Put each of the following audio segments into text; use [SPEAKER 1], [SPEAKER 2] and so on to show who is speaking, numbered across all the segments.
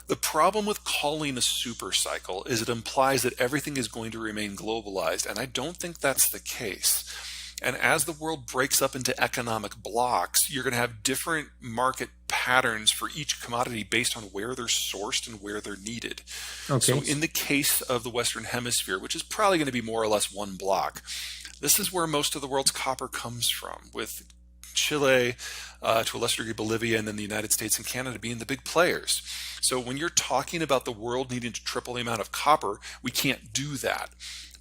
[SPEAKER 1] The problem with calling a super cycle is it implies that everything is going to remain globalized, and I don't think that's the case. And as the world breaks up into economic blocks, you're going to have different market patterns for each commodity based on where they're sourced and where they're needed. So
[SPEAKER 2] Okay.
[SPEAKER 1] in the case of the Western Hemisphere, which is probably going to be more or less one block, this is where most of the world's copper comes from, with Chile, to a lesser degree Bolivia, and then the United States and Canada being the big players. So when you're talking about the world needing to triple the amount of copper, we can't do that.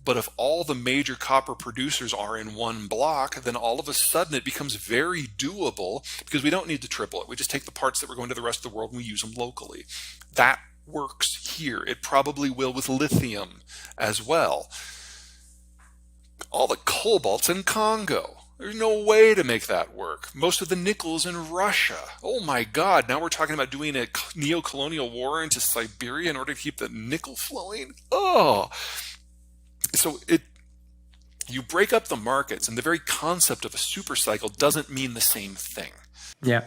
[SPEAKER 1] But if all the major copper producers are in one block, then all of a sudden it becomes very doable because we don't need to triple it. We just take the parts that we're going to the rest of the world and we use them locally. That works here. It probably will with lithium as well. All the cobalt's in Congo. There's no way to make that work. Most of the nickel is in Russia. Oh my God, now we're talking about doing a neo-colonial war into Siberia in order to keep the nickel flowing? Oh, so you break up the markets, and the very concept of a super cycle doesn't mean the same thing.
[SPEAKER 2] Yeah.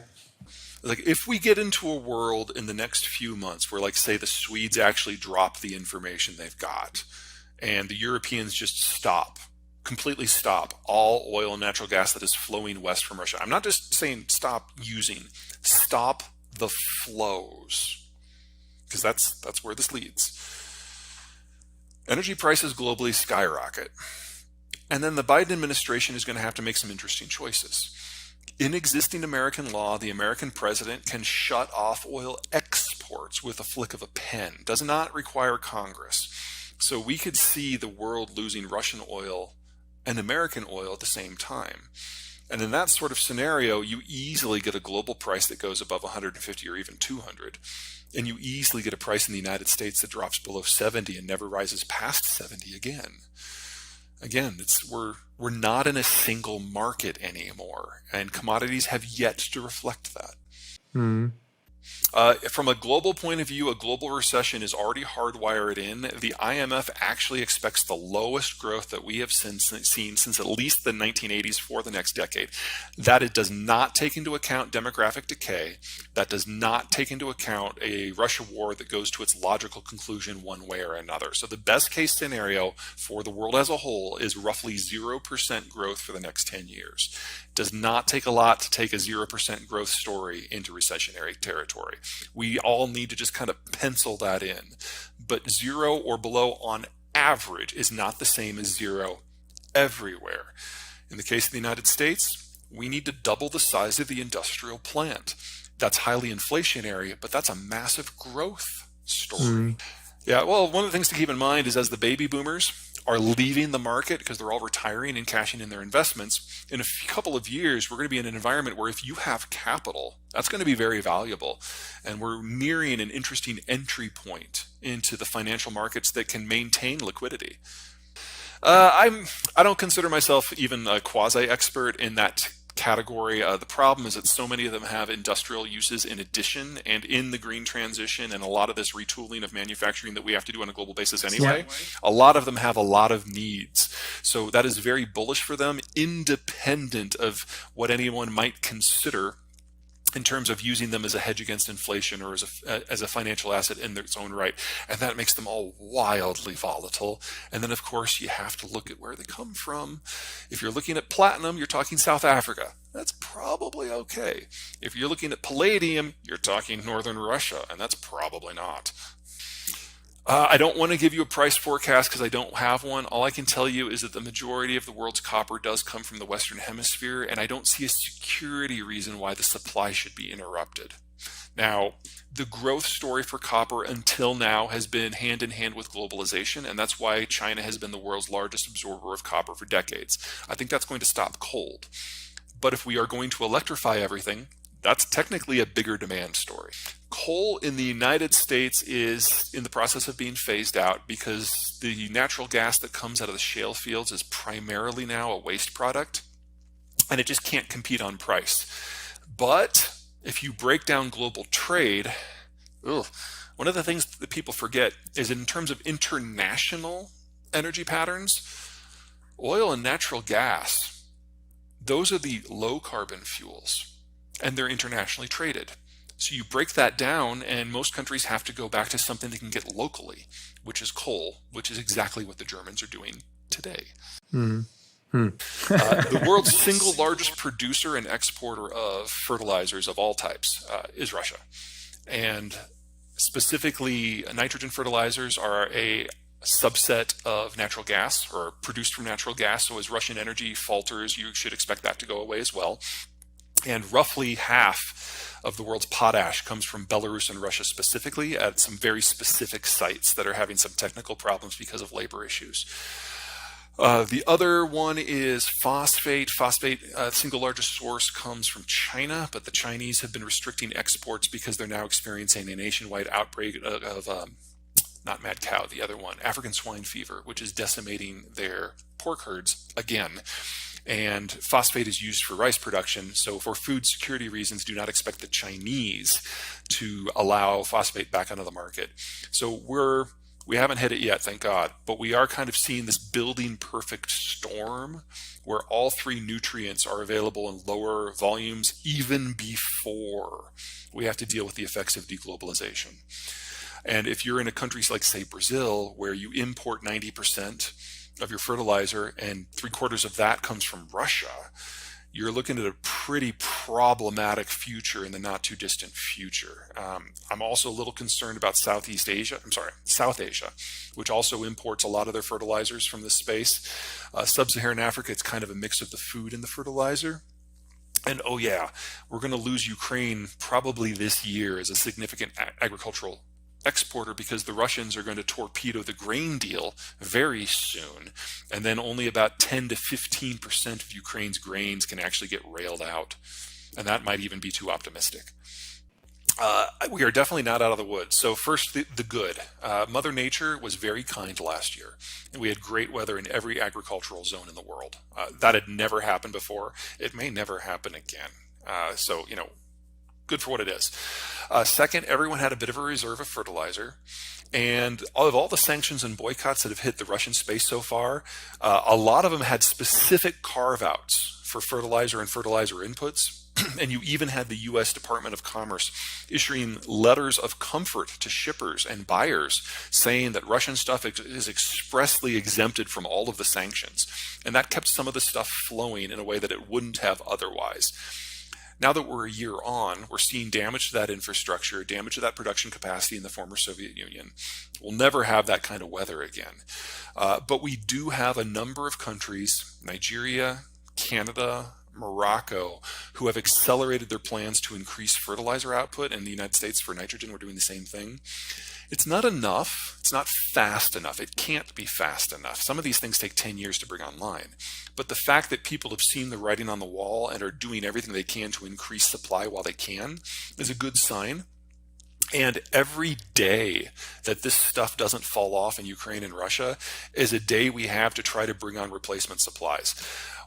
[SPEAKER 1] Like if we get into a world in the next few months where, like, say, the Swedes actually drop the information they've got, and the Europeans just completely stop all oil and natural gas that is flowing west from Russia. I'm not just saying stop using, stop the flows, because that's where this leads. Energy prices globally skyrocket. And then the Biden administration is going to have to make some interesting choices. In existing American law, the American president can shut off oil exports with a flick of a pen. Does not require Congress. So we could see the world losing Russian oil and American oil at the same time. And in that sort of scenario, you easily get a global price that goes above 150 or even 200. And you easily get a price in the United States that drops below 70 and never rises past 70 again. Again, we're not in a single market anymore, and commodities have yet to reflect that.
[SPEAKER 2] Mm.
[SPEAKER 1] From a global point of view, a global recession is already hardwired in. The IMF actually expects the lowest growth that we have seen since at least the 1980s for the next decade. That it does not take into account demographic decay. That does not take into account a Russia war that goes to its logical conclusion one way or another. So the best case scenario for the world as a whole is roughly 0% growth for the next 10 years. It does not take a lot to take a 0% growth story into recessionary territory. We all need to just kind of pencil that in. But 0 or below on average is not the same as 0 everywhere. In the case of the United States, we need to double the size of the industrial plant. That's highly inflationary, but that's a massive growth story.
[SPEAKER 2] Mm.
[SPEAKER 1] Yeah, well, one of the things to keep in mind is as the baby boomers are leaving the market because they're all retiring and cashing in their investments, in a couple of years, we're going to be in an environment where if you have capital, that's going to be very valuable. And we're nearing an interesting entry point into the financial markets that can maintain liquidity. I don't consider myself even a quasi-expert in that category. The problem is that so many of them have industrial uses in addition, and in the green transition and a lot of this retooling of manufacturing that we have to do on a global basis anyway, a lot of them have a lot of needs. So that is very bullish for them, independent of what anyone might consider in terms of using them as a hedge against inflation or as a financial asset in its own right. And that makes them all wildly volatile. And then, of course, you have to look at where they come from. If you're looking at platinum, you're talking South Africa. That's probably okay. If you're looking at palladium, you're talking northern Russia, and that's probably not. I don't want to give you a price forecast because I don't have one. All I can tell you is that the majority of the world's copper does come from the Western Hemisphere, and I don't see a security reason why the supply should be interrupted. Now, the growth story for copper until now has been hand in hand with globalization, and that's why China has been the world's largest absorber of copper for decades. I think that's going to stop cold. But if we are going to electrify everything, that's technically a bigger demand story. Coal in the United States is in the process of being phased out because the natural gas that comes out of the shale fields is primarily now a waste product, and it just can't compete on price. But if you break down global trade, one of the things that people forget is in terms of international energy patterns, oil and natural gas, those are the low carbon fuels, and they're internationally traded. So you break that down, and most countries have to go back to something they can get locally, which is coal, which is exactly what the Germans are doing today.
[SPEAKER 2] Hmm. Hmm.
[SPEAKER 1] The world's single largest producer and exporter of fertilizers of all types is Russia. And specifically, nitrogen fertilizers are a subset of natural gas, or produced from natural gas. So as Russian energy falters, you should expect that to go away as well. And roughly half of the world's potash comes from Belarus and Russia specifically, at some very specific sites that are having some technical problems because of labor issues. The other one is phosphate. Phosphate, single largest source, comes from China, but the Chinese have been restricting exports because they're now experiencing a nationwide outbreak of not mad cow, the other one, African swine fever, which is decimating their pork herds again. And phosphate is used for rice production. So for food security reasons, do not expect the Chinese to allow phosphate back onto the market. So we haven't hit it yet, thank God, but we are kind of seeing this building perfect storm where all three nutrients are available in lower volumes even before we have to deal with the effects of deglobalization. And if you're in a country like, say, Brazil, where you import 90% of your fertilizer and 3/4 of that comes from Russia, you're looking at a pretty problematic future in the not too distant future. I'm also a little concerned about South Asia, which also imports a lot of their fertilizers from this space. Sub-Saharan Africa, it's kind of a mix of the food and the fertilizer. And oh yeah, we're going to lose Ukraine probably this year as a significant agricultural exporter, because the Russians are going to torpedo the grain deal very soon, and then only about 10 to 15% of Ukraine's grains can actually get railed out, and that might even be too optimistic. We are definitely not out of the woods. So first, the good. Mother Nature was very kind last year, and we had great weather in every agricultural zone in the world. That had never happened before. It may never happen again. So, good for what it is. Second, everyone had a bit of a reserve of fertilizer. And of all the sanctions and boycotts that have hit the Russian space so far, a lot of them had specific carve-outs for fertilizer and fertilizer inputs. And you even had the U.S. Department of Commerce issuing letters of comfort to shippers and buyers, saying that Russian stuff is expressly exempted from all of the sanctions. And that kept some of the stuff flowing in a way that it wouldn't have otherwise. Now that we're a year on, we're seeing damage to that infrastructure, damage to that production capacity in the former Soviet Union. We'll never have that kind of weather again. But we do have a number of countries, Nigeria, Canada, Morocco, who have accelerated their plans to increase fertilizer output, and the United States for nitrogen, we're doing the same thing. It's not enough. It's not fast enough. It can't be fast enough. Some of these things take 10 years to bring online. But the fact that people have seen the writing on the wall and are doing everything they can to increase supply while they can is a good sign. And every day that this stuff doesn't fall off in Ukraine and Russia is a day we have to try to bring on replacement supplies.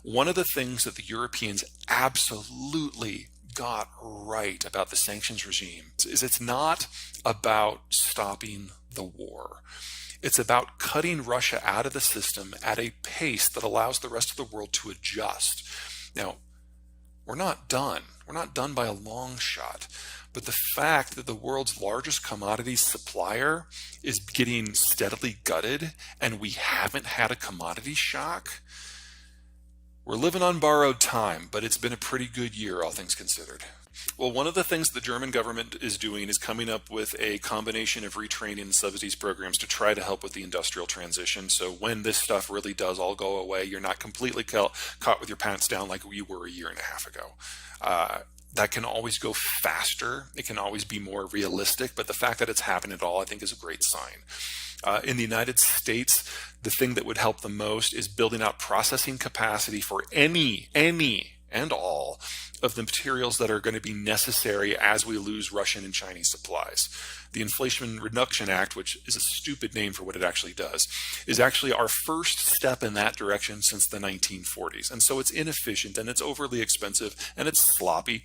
[SPEAKER 1] One of the things that the Europeans absolutely got right about the sanctions regime is it's not about stopping the war. It's about cutting Russia out of the system at a pace that allows the rest of the world to adjust. Now, we're not done. We're not done by a long shot. But the fact that the world's largest commodities supplier is getting steadily gutted and we haven't had a commodity shock, we're living on borrowed time, but it's been a pretty good year, all things considered. Well, one of the things the German government is doing is coming up with a combination of retraining and subsidies programs to try to help with the industrial transition. So when this stuff really does all go away, you're not completely caught with your pants down like you were a year and a half ago. That can always go faster. It can always be more realistic, but the fact that it's happened at all, I think, is a great sign. In the United States, the thing that would help the most is building out processing capacity for any and all of the materials that are going to be necessary as we lose Russian and Chinese supplies. The Inflation Reduction Act, which is a stupid name for what it actually does, is actually our first step in that direction since the 1940s. And so it's inefficient and it's overly expensive and it's sloppy.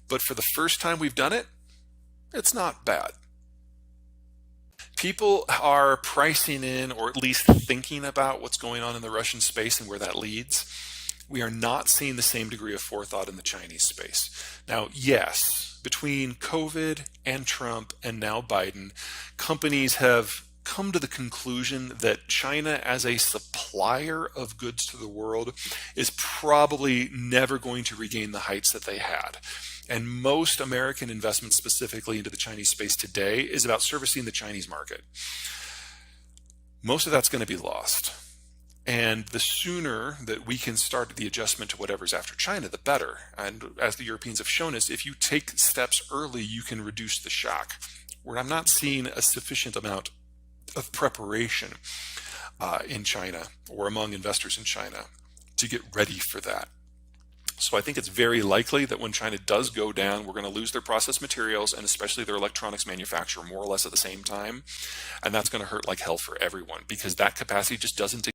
[SPEAKER 1] But for the first time we've done it, it's not bad. People are pricing in, or at least thinking about, what's going on in the Russian space and where that leads. We are not seeing the same degree of forethought in the Chinese space. Now, yes, between COVID and Trump and now Biden, companies have come to the conclusion that China as a supplier of goods to the world is probably never going to regain the heights that they had. And most American investment specifically into the Chinese space today is about servicing the Chinese market. Most of that's going to be lost. And the sooner that we can start the adjustment to whatever's after China, the better. And as the Europeans have shown us, if you take steps early, you can reduce the shock. Where I'm not seeing a sufficient amount of preparation in China or among investors in China to get ready for that. So I think it's very likely that when China does go down, we're going to lose their processed materials and especially their electronics manufacturer more or less at the same time. And that's going to hurt like hell for everyone because that capacity just doesn't